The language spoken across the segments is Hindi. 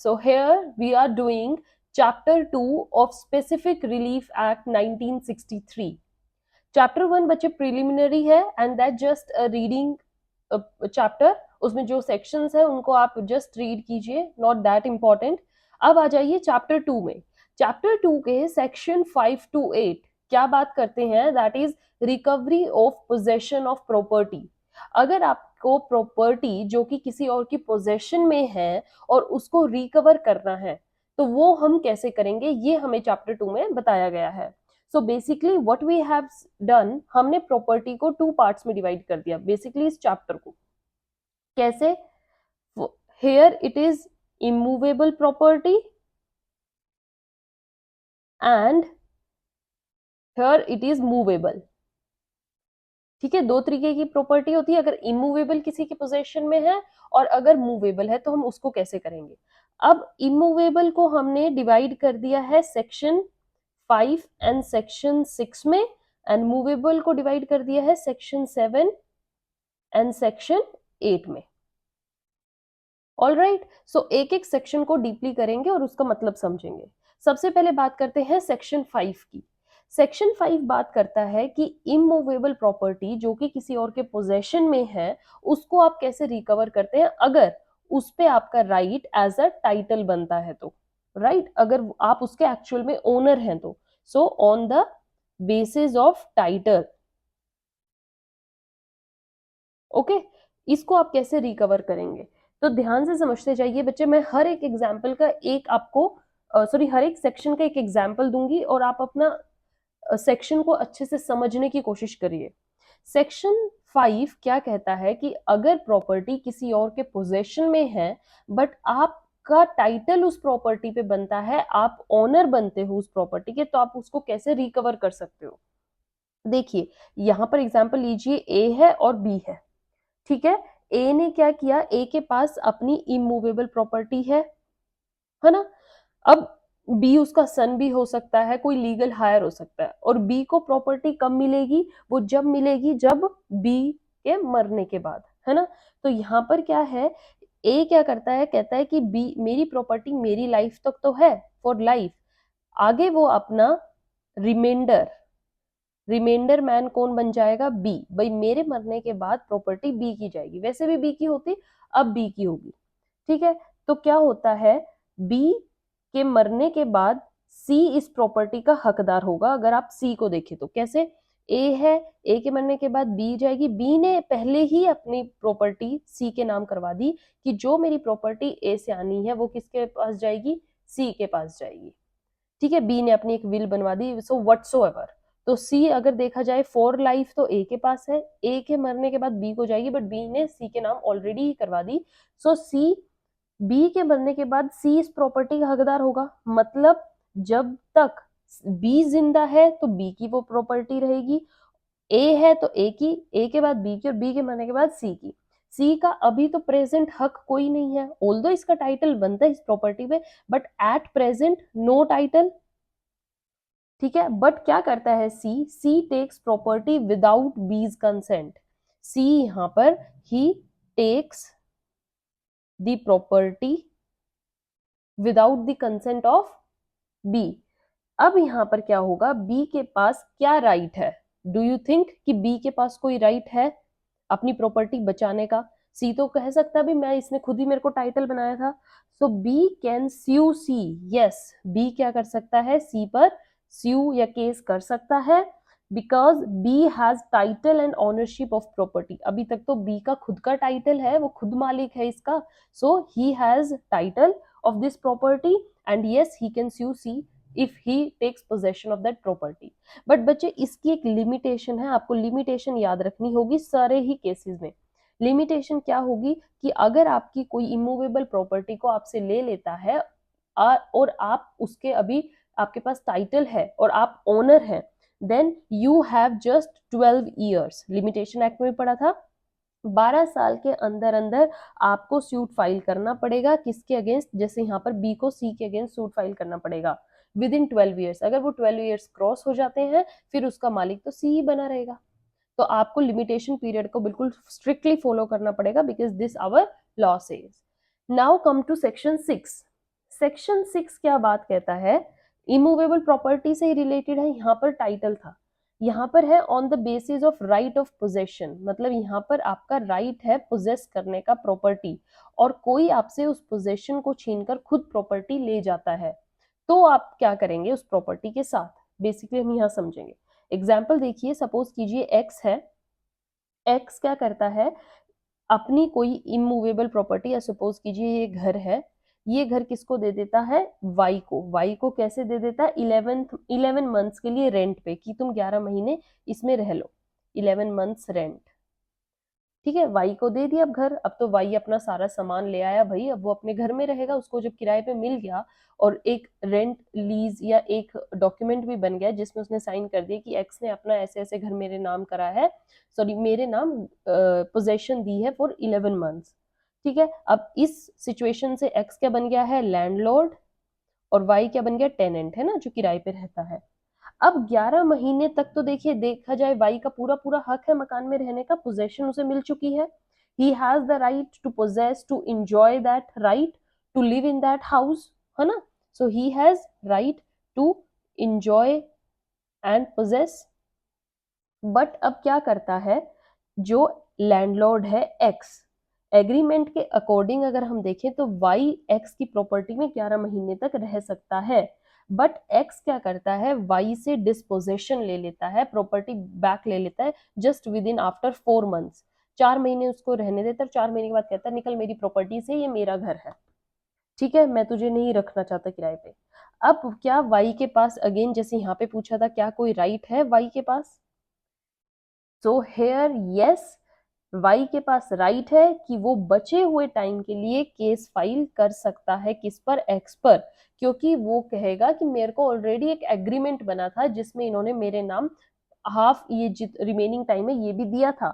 So here we are doing chapter 2 of Specific Relief Act 1963. Chapter 1 बच्चे प्रिलिमिनरी है and that just a reading chapter, उसमें जो सेक्शंस है उनको आप जस्ट रीड कीजिए, नॉट दैट इंपॉर्टेंट। अब आ जाइए चैप्टर 2 में। चैप्टर 2 के सेक्शन 5 to 8 क्या बात करते हैं, that is recovery of possession of property. अगर आपको प्रॉपर्टी जो कि किसी और की पोजेशन में है और उसको रिकवर करना है तो वो हम कैसे करेंगे, ये हमें चैप्टर 2 में बताया गया है। So basically what we have done, हमने प्रॉपर्टी को 2 पार्ट्स में डिवाइड कर दिया बेसिकली इस चैप्टर को। कैसे? Here it is immovable property and here it is movable. ठीक है, दो तरीके की प्रॉपर्टी होती है, अगर इमूवेबल किसी के पोजेशन में है और अगर मूवेबल है तो हम उसको कैसे करेंगे। अब इमूवेबल को हमने डिवाइड कर दिया है सेक्शन 5 एंड सेक्शन 6 में, एंड मूवेबल को डिवाइड कर दिया है सेक्शन 7 एंड सेक्शन 8 में। ऑल राइट, सो एक एक सेक्शन को डीपली करेंगे और उसका मतलब समझेंगे। सबसे पहले बात करते हैं सेक्शन 5 की। सेक्शन 5 बात करता है कि इमूवेबल प्रॉपर्टी जो कि किसी और के पोजेशन में है उसको आप कैसे रिकवर करते हैं अगर उस पे आपका राइट एज अ टाइटल बनता है तो, राइट अगर आप उसके एक्चुअल में ओनर हैं तो। So on the basis of title, okay, इसको आप कैसे रिकवर करेंगे तो ध्यान से समझते जाइए बच्चे। मैं हर एक एग्जाम्पल का एक आपको हर एक सेक्शन का एक एग्जाम्पल दूंगी और आप अपना सेक्शन को अच्छे से समझने की कोशिश करिए। सेक्शन 5 क्या कहता है कि अगर प्रॉपर्टी किसी और के पोजेशन में है बट आपका टाइटल उस प्रॉपर्टी पे बनता है, आप ओनर बनते हो उस प्रॉपर्टी के, तो आप उसको कैसे रिकवर कर सकते हो। देखिए यहां पर एग्जाम्पल लीजिए, ए है और बी है। ठीक है, ए ने क्या किया, ए के पास अपनी इमूवेबल प्रॉपर्टी है ना। अब बी उसका सन भी हो सकता है, कोई लीगल हायर हो सकता है, और बी को प्रॉपर्टी कब मिलेगी, वो जब मिलेगी जब बी के मरने के बाद, है ना। तो यहाँ पर क्या है, ए क्या करता है, कहता है कि बी मेरी प्रॉपर्टी मेरी लाइफ तक तो है, फॉर लाइफ, आगे वो अपना रिमाइंडर रिमाइंडर मैन कौन बन जाएगा, बी। भाई मेरे मरने के बाद प्रॉपर्टी बी की जाएगी, वैसे भी बी की होती, अब बी की होगी। ठीक है, तो क्या होता है, बी के मरने के बाद सी इस प्रॉपर्टी का हकदार होगा। अगर आप सी को देखें तो कैसे, ए है, ए के मरने के बाद बी जाएगी, बी ने पहले ही अपनी प्रॉपर्टी सी के नाम करवा दी कि जो मेरी प्रॉपर्टी ए से आनी है वो किसके पास जाएगी, सी के पास जाएगी। ठीक है, बी ने अपनी एक विल बनवा दी, सो व्हाटसोएवर। तो सी अगर देखा जाए फॉर लाइफ तो ए के पास है, ए के मरने के बाद बी को जाएगी, बट बी ने सी के नाम ऑलरेडी ही करवा दी। सो सी, बी के मरने के बाद सी इस प्रॉपर्टी का हकदार होगा, मतलब जब तक बी जिंदा है तो बी की वो प्रॉपर्टी रहेगी, ए है तो ए की, ए के बाद बी की, और बी के मरने के बाद सी की। सी का अभी तो प्रेजेंट हक कोई नहीं है, ऑल्दो इसका टाइटल बनता है इस प्रॉपर्टी पे, but at present no title. ठीक है, बट क्या करता है C, C takes property without B's consent. C यहां पर ही takes the property without the consent of B. अब यहां पर क्या होगा, बी के पास क्या राइट है, डू यू थिंक कि बी के पास कोई राइट है अपनी प्रॉपर्टी बचाने का। सी तो कह सकता भी मैं, इसने खुद ही मेरे को टाइटल बनाया था। So B can sue C, yes, B क्या कर सकता है, सी पर स्यू या केस कर सकता है, because B has title and ownership of property. अभी तक तो बी का खुद का टाइटल है, वो खुद मालिक है इसका, so he has title of this property and yes he can sue C if he takes possession of that property. But बच्चे इसकी एक लिमिटेशन है, आपको लिमिटेशन याद रखनी होगी सारे ही केसेस में। लिमिटेशन क्या होगी कि अगर आपकी कोई इमूवेबल प्रॉपर्टी को आपसे ले लेता है और आप उसके अभी आपके पास टाइटल है और आप ओनर हैं, then you have just 12 years, limitation act में पढ़ा था, 12 साल के अंदर अंदर आपको सूट फाइल करना पड़ेगा, किसके अगेंस्ट, जैसे यहाँ पर बी को सी के अगेंस्ट सूट फाइल करना पड़ेगा विद इन 12 ईयर्स। अगर वो 12 ईयर्स क्रॉस हो जाते हैं फिर उसका मालिक तो सी ही बना रहेगा। तो आपको लिमिटेशन पीरियड को बिल्कुल स्ट्रिक्टली फॉलो करना पड़ेगा, because this our law says. Now come to section 6। Section 6 क्या बात कहता है, इमूवेबल प्रॉपर्टी से ही रिलेटेड है, यहाँ पर टाइटल था, यहाँ पर है on the basis of right of possession, मतलब यहाँ पर आपका राइट है पोजेस करने का प्रॉपर्टी, और कोई आपसे उस पोजेशन को छीनकर खुद प्रॉपर्टी ले जाता है, तो आप क्या करेंगे उस प्रॉपर्टी के साथ, बेसिकली हम यहाँ समझेंगे। एग्जाम्पल देखिए, सपोज कीजिए एक्स है, एक्स क्या करता है, अपनी कोई इमूवेबल प्रॉपर्टी, या सपोज कीजिए ये घर है, ये घर किसको दे देता है, वाई को। वाई को कैसे दे देता है, 11 मंथ्स के लिए रेंट पे, कि तुम 11 महीने इसमें रह लो, 11 मंथ्स रेंट। ठीक है, वाई को दे दिया अब घर, अब तो वाई अपना सारा सामान ले आया भाई, अब वो अपने घर में रहेगा, उसको जब किराए पे मिल गया, और एक रेंट लीज या एक डॉक्यूमेंट भी बन गया जिसमें उसने साइन कर दिया कि एक्स ने अपना ऐसे ऐसे घर मेरे नाम करा है, सॉरी मेरे नाम पोजेशन दी है फॉर 11 मंथ्स। ठीक है, अब इस सिचुएशन से एक्स क्या बन गया है, लैंडलॉर्ड, और वाई क्या बन गया, टेनेंट, है ना, जो किराए पे रहता है। अब 11 महीने तक तो देखिए, देखा जाए वाई का पूरा पूरा हक है मकान में रहने का, पोजेशन उसे मिल चुकी है, he has the right to possess, to enjoy that right, to live in that house, है ना, so he has right to enjoy and possess. But अब क्या करता है जो लैंडलॉर्ड है एक्स, एग्रीमेंट के अकॉर्डिंग अगर हम देखें तो वाई एक्स की प्रॉपर्टी में 11 महीने तक रह सकता है, बट एक्स क्या करता है, वाई से डिस्पोजेशन ले लेता है, प्रॉपर्टी बैक ले लेता है, just with in after 4 months, 4 महीने उसको रहने देता है, 4 महीने के बाद कहता है निकल मेरी प्रॉपर्टी से, ये मेरा घर है, ठीक है, मैं तुझे नहीं रखना चाहता किराए पे। अब क्या वाई के पास, अगेन जैसे यहाँ पे पूछा था, क्या कोई राइट है वाई के पास, सो हेयर यस, वाई के पास राइट है कि वो बचे हुए टाइम के लिए केस फाइल कर सकता है, किस पर, एक्स पर, क्योंकि वो कहेगा कि मेरे को ऑलरेडी एक एग्रीमेंट बना था जिसमें इन्होंने मेरे नाम हाफ ये जित रिमेनिंग टाइम है ये भी दिया था,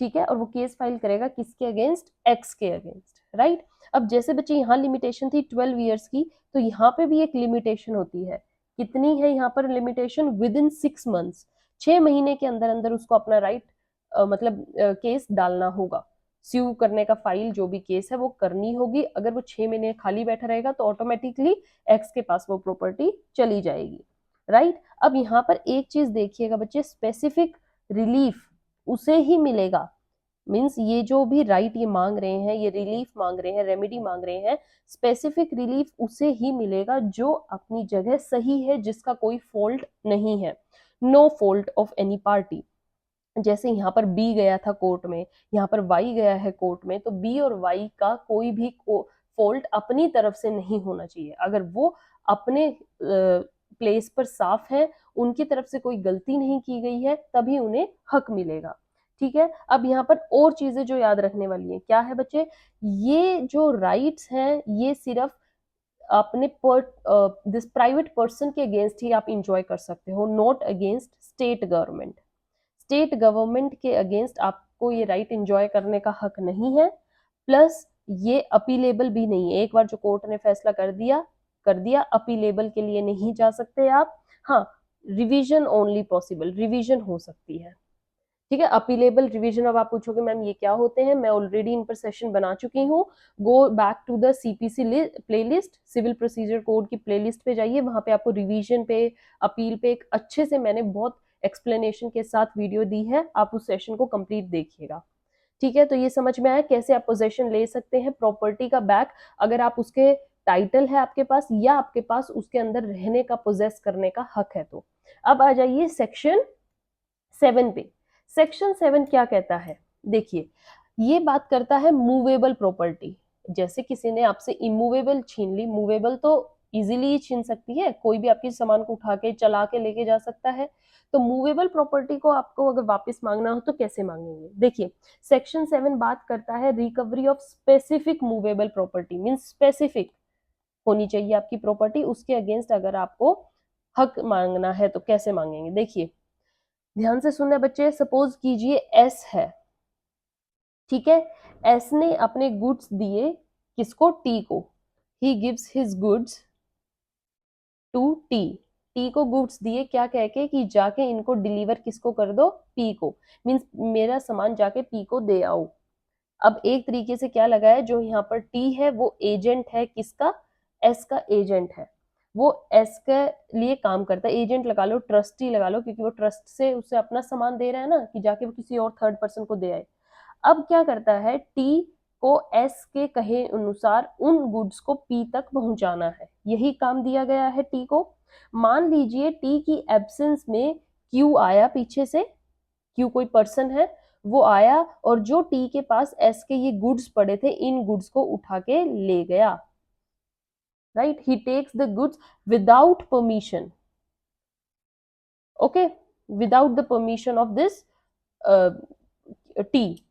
ठीक है, और वो केस फाइल करेगा किसके अगेंस्ट, एक्स के अगेंस्ट, राइट। अब जैसे बच्चे यहाँ लिमिटेशन थी 12 ईयर्स की, तो यहाँ पे भी एक लिमिटेशन होती है, कितनी है यहाँ पर लिमिटेशन, विद इन 6 मंथ्स, 6 महीने के अंदर अंदर उसको अपना राइट मतलब केस डालना होगा, स्यू करने का फाइल जो भी केस है वो करनी होगी, अगर वो 6 महीने खाली बैठा रहेगा तो ऑटोमेटिकली एक्स के पास वो प्रॉपर्टी चली जाएगी, राइट। अब यहाँ पर एक चीज देखिएगा बच्चे, स्पेसिफिक रिलीफ उसे ही मिलेगा, मीन्स ये जो भी राइट ये मांग रहे हैं, ये रिलीफ मांग रहे हैं, रेमेडी मांग रहे हैं, स्पेसिफिक रिलीफ उसे ही मिलेगा जो अपनी जगह सही है, जिसका कोई फॉल्ट नहीं है, no fault of any party. जैसे यहाँ पर बी गया था कोर्ट में, यहाँ पर वाई गया है कोर्ट में, तो बी और वाई का कोई भी फॉल्ट अपनी तरफ से नहीं होना चाहिए, अगर वो अपने प्लेस पर साफ है, उनकी तरफ से कोई गलती नहीं की गई है, तभी उन्हें हक मिलेगा, ठीक है। अब यहाँ पर और चीजें जो याद रखने वाली है, क्या है बच्चे, ये जो राइट्स हैं ये सिर्फ अपने दिस प्राइवेट पर्सन के अगेंस्ट ही आप इंजॉय कर सकते हो, not against state government, state government के अगेंस्ट आपको ये राइट एंजॉय करने का हक नहीं है, प्लस ये अपीलेबल भी नहीं है, एक बार जो कोर्ट ने फैसला कर दिया, अपीलेबल के लिए नहीं जा सकते आप, हाँ रिवीजन ओनली पॉसिबल, रिवीजन हो सकती है, ठीक है, अपीलेबल रिवीजन। अब आप पूछोगे मैम ये क्या होते हैं, मैं ऑलरेडी इन पर सेशन बना चुकी हूँ, go back to the CPC playlist, civil procedure code की प्लेलिस्ट पे जाइए, वहां पे आपको रिवीजन पे, अपील पे एक अच्छे से मैंने बहुत एक्सप्लेनेशन के साथ वीडियो दी है, आप उस सेशन को कंप्लीट देखिएगा, ठीक है। तो ये समझ में आया कैसे आप पोजेशन ले सकते हैं प्रॉपर्टी का बैक, अगर आप उसके टाइटल है आपके पास, या आपके पास उसके अंदर रहने का, पोजेस करने का हक है। तो अब आ जाइए सेक्शन 7 पे। सेक्शन 7 क्या कहता है, देखिए ये बात करता है मूवेबल प्रॉपर्टी, जैसे किसी ने आपसे इमूवेबल छीन ली, मूवेबल तो इजीली छीन सकती है, कोई भी आपकी सामान को उठा के चला के लेके जा सकता है, तो मूवेबल प्रॉपर्टी को आपको अगर वापस मांगना हो तो कैसे मांगेंगे, देखिए सेक्शन 7 बात करता है recovery of specific movable property, means specific होनी चाहिए आपकी प्रॉपर्टी, उसके अगेंस्ट अगर आपको हक मांगना है तो कैसे मांगेंगे, देखिए ध्यान से सुनना बच्चे, सपोज कीजिए एस है, ठीक है, एस ने अपने गुड्स दिए किसको, टी को, he gives his goods to T, T को गुड्स दिए क्या कह के कि जाके इनको डिलीवर किसको कर दो, पी को, मींस मेरा सामान जाके पी को दे आओ। अब एक तरीके से क्या लगा है, जो यहाँ पर टी है वो एजेंट है किसका, एस का एजेंट है, वो एस के लिए काम करता है। एजेंट लगा लो, ट्रस्टी लगा लो, क्योंकि वो ट्रस्ट से उसे अपना सामान दे रहा है ना, कि जाके वो किसी और थर्ड पर्सन को दे आए। अब क्या करता है, टी को एस के कहे अनुसार उन गुड्स को पी तक पहुंचाना है, यही काम दिया गया है टी को। मान लीजिए टी की एब्सेंस में क्यू आया पीछे से, क्यू कोई पर्सन है, वो आया और जो टी के पास एस के ये गुड्स पड़े थे, इन गुड्स को उठा के ले गया, right. He takes the goods without permission, okay, without the permission of this T.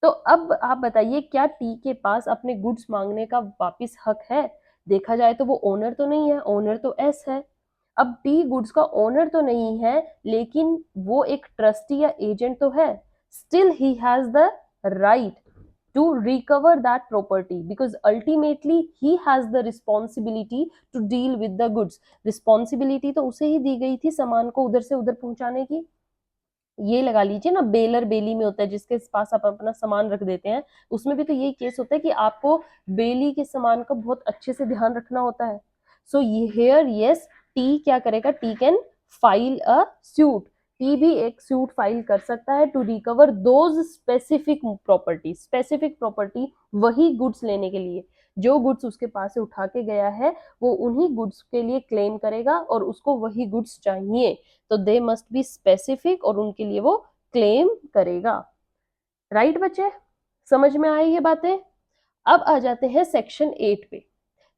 तो अब आप बताइए, क्या टी के पास अपने गुड्स मांगने का वापिस हक है? देखा जाए तो वो ओनर तो नहीं है, ओनर तो एस है। अब टी गुड्स का ओनर तो नहीं है, लेकिन वो एक ट्रस्टी या एजेंट तो है। Still he has the right to recover that property, because ultimately he has the responsibility to deal with the goods। responsibility तो उसे ही दी गई थी सामान को उधर से उधर पहुंचाने की। ये लगा लीजिए ना, बेलर बेली में होता है जिसके पास आप अपना सामान रख देते हैं, उसमें भी तो यही केस होता है कि आपको बेली के सामान का बहुत अच्छे से ध्यान रखना होता है। सो ये हेयर यस, टी क्या करेगा, T can file a suit, T भी एक सूट फाइल कर सकता है to recover those specific property. Specific property वही गुड्स लेने के लिए, जो गुड्स उसके पास से उठा के गया है वो उन्हीं गुड्स के लिए क्लेम करेगा, और उसको वही गुड्स चाहिए, तो दे मस्ट बी स्पेसिफिक, और उनके लिए वो क्लेम करेगा। राइट बच्चे, समझ में आई ये बातें? अब आ जाते हैं सेक्शन 8 पे।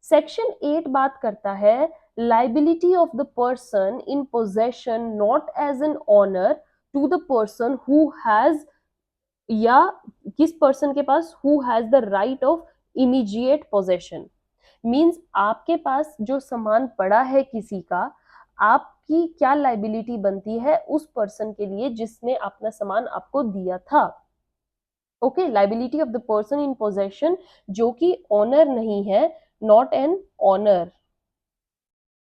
सेक्शन 8 बात करता है liability of the person in possession not as an owner to the person who has, या किस पर्सन के पास, who has the right of immediate possession. Means आपके पास जो सामान पड़ा है किसी का, आपकी क्या लाइबिलिटी बनती है उस पर्सन के लिए जिसने अपना सामान आपको दिया था। Okay, liability of the person in possession, जो कि ऑनर नहीं है, नॉट एन ऑनर,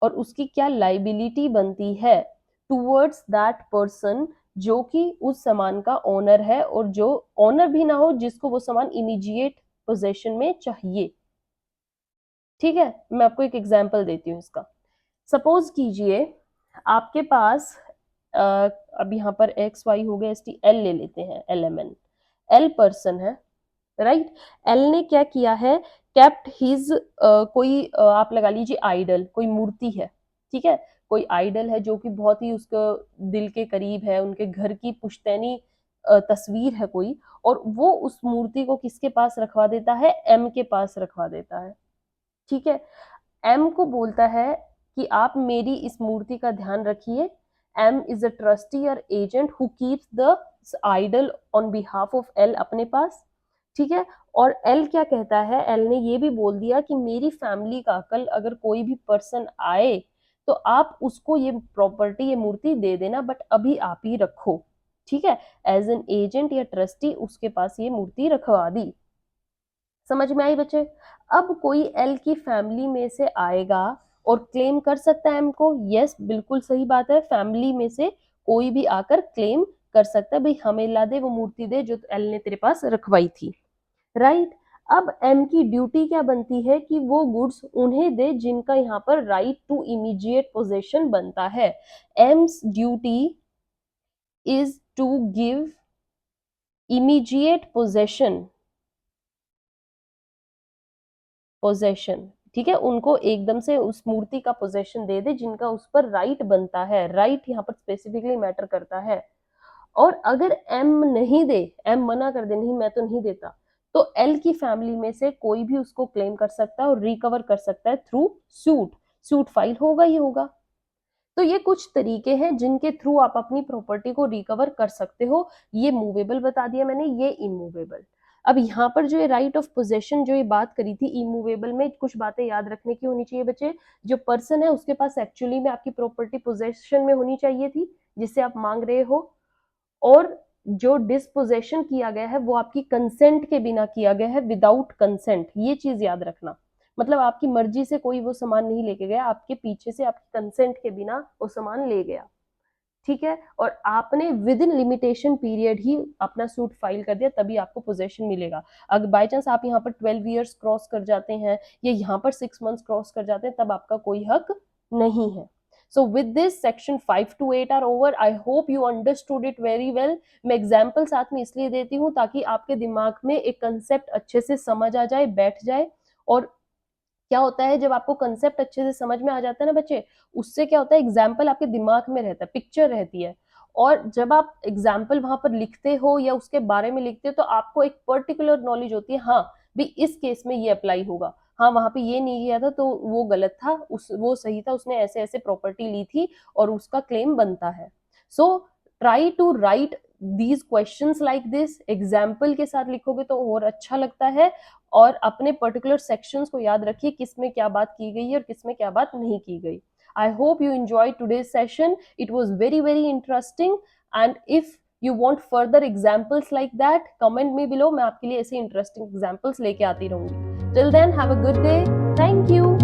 और उसकी क्या लाइबिलिटी बनती है टूवर्ड्स दैट पर्सन जो कि उस सामान का ओनर है, और जो ओनर भी ना हो, जिसको वो सामान इमीडिएट पोजेशन में चाहिए। ठीक है, मैं आपको एक एग्जांपल देती हूँ इसका। सपोज कीजिए आपके पास अब यहाँ पर एक्स वाई हो गया, एस टी, एल ले लेते हैं, L M N. L person है, राइट। एल ने क्या किया है, केप्ट हिज कोई आप लगा लीजिए आइडल, कोई मूर्ति है, ठीक है, कोई आइडल है जो कि बहुत ही उसको दिल के करीब है, उनके घर की पुश्तैनी तस्वीर है कोई, और वो उस मूर्ति को किसके पास रखवा देता है, एम के पास रखवा देता है। ठीक है, एम को बोलता है कि आप मेरी इस मूर्ति का ध्यान रखिए। एम इज अ ट्रस्टी और agent who keeps the idol on behalf of L अपने पास। ठीक है, और एल क्या कहता है, एल ने ये भी बोल दिया कि मेरी फैमिली का कल अगर कोई भी पर्सन आए तो आप उसको ये प्रॉपर्टी, ये मूर्ति दे देना, बट अभी आप ही रखो। ठीक है, एज एन एजेंट या ट्रस्टी उसके पास ये मूर्ति रखवा दी। समझ में आई बच्चे? अब कोई एल की फैमिली में से आएगा और क्लेम कर सकता है एम को। यस, बिल्कुल सही बात है, फैमिली में से कोई भी आकर क्लेम कर सकता है, भाई हमें ला दे, वो मूर्ति दे जो एल ने तेरे पास रखवाई थी, राइट। अब एम की ड्यूटी क्या बनती है कि वो गुड्स उन्हें दे जिनका यहाँ पर राइट टू इमीडिएट पोजेशन बनता है। M's duty is to give immediate possession, ठीक है, उनको एकदम से उस मूर्ति का पोजेशन दे दे जिनका उस पर राइट बनता है। राइट यहाँ पर स्पेसिफिकली मैटर करता है। और अगर एम नहीं दे, एम मना कर दे, नहीं मैं तो नहीं देता, तो एल की फैमिली में से कोई भी उसको क्लेम कर सकता है और रिकवर कर सकता है थ्रू सूट। सूट फाइल होगा ही होगा। तो ये कुछ तरीके हैं जिनके थ्रू आप अपनी प्रॉपर्टी को रिकवर कर सकते हो। ये मूवेबल बता दिया मैंने, ये इमूवेबल। अब यहाँ पर जो ये राइट ऑफ पोजेशन जो ये बात करी थी, इमूवेबल में कुछ बातें याद रखने की होनी चाहिए बच्चे। जो पर्सन है उसके पास एक्चुअली में आपकी प्रॉपर्टी पोजेशन में होनी चाहिए थी जिससे आप मांग रहे हो, और जो डिस्पोजेशन किया गया है वो आपकी कंसेंट के बिना किया गया है, विदाउट कंसेंट। ये चीज याद रखना, मतलब आपकी मर्जी से कोई वो सामान नहीं लेके गया, आपके पीछे से आपकी कंसेंट के बिना वो सामान ले गया। ठीक है, और आपने विद इन लिमिटेशन पीरियड ही अपना सूट फाइल कर दिया, तभी आपको पोजेशन मिलेगा। अगर बाय चांस आप यहाँ पर 12 ईयर्स क्रॉस कर जाते हैं या यहाँ पर 6 मंथ्स क्रॉस कर जाते हैं, तब आपका कोई हक नहीं है। So with this section 5 to 8 are over. I hope you understood it very well. मैं एग्जाम्पल साथ में इसलिए देती हूँ ताकि आपके दिमाग में एक कंसेप्ट अच्छे से समझ आ जाए, बैठ जाए। और क्या होता है, जब आपको कंसेप्ट अच्छे से समझ में आ जाता है ना बच्चे, उससे क्या होता है, एग्जाम्पल आपके दिमाग में रहता है, पिक्चर रहती है। और जब आप एग्जाम्पल वहां पर लिखते हो या उसके बारे में लिखते हो, तो आपको एक पर्टिकुलर नॉलेज होती है, हाँ भी इस केस में ये अप्लाई होगा, हाँ वहां पे ये नहीं किया था तो वो गलत था, वो सही था, उसने ऐसे ऐसे प्रॉपर्टी ली थी और उसका क्लेम बनता है। So try to write these questions like this, example के साथ लिखोगे तो और अच्छा लगता है। और अपने पर्टिकुलर सेक्शंस को याद रखिए, किस में क्या बात की गई है और किस में क्या बात नहीं की गई। I hope you enjoy today's session, it was very very interesting. And if you want further examples like that, comment में बिलो, मैं आपके लिए ऐसे इंटरेस्टिंग एग्जाम्पल्स लेके आती रहूंगी। Till then have a good day, thank you.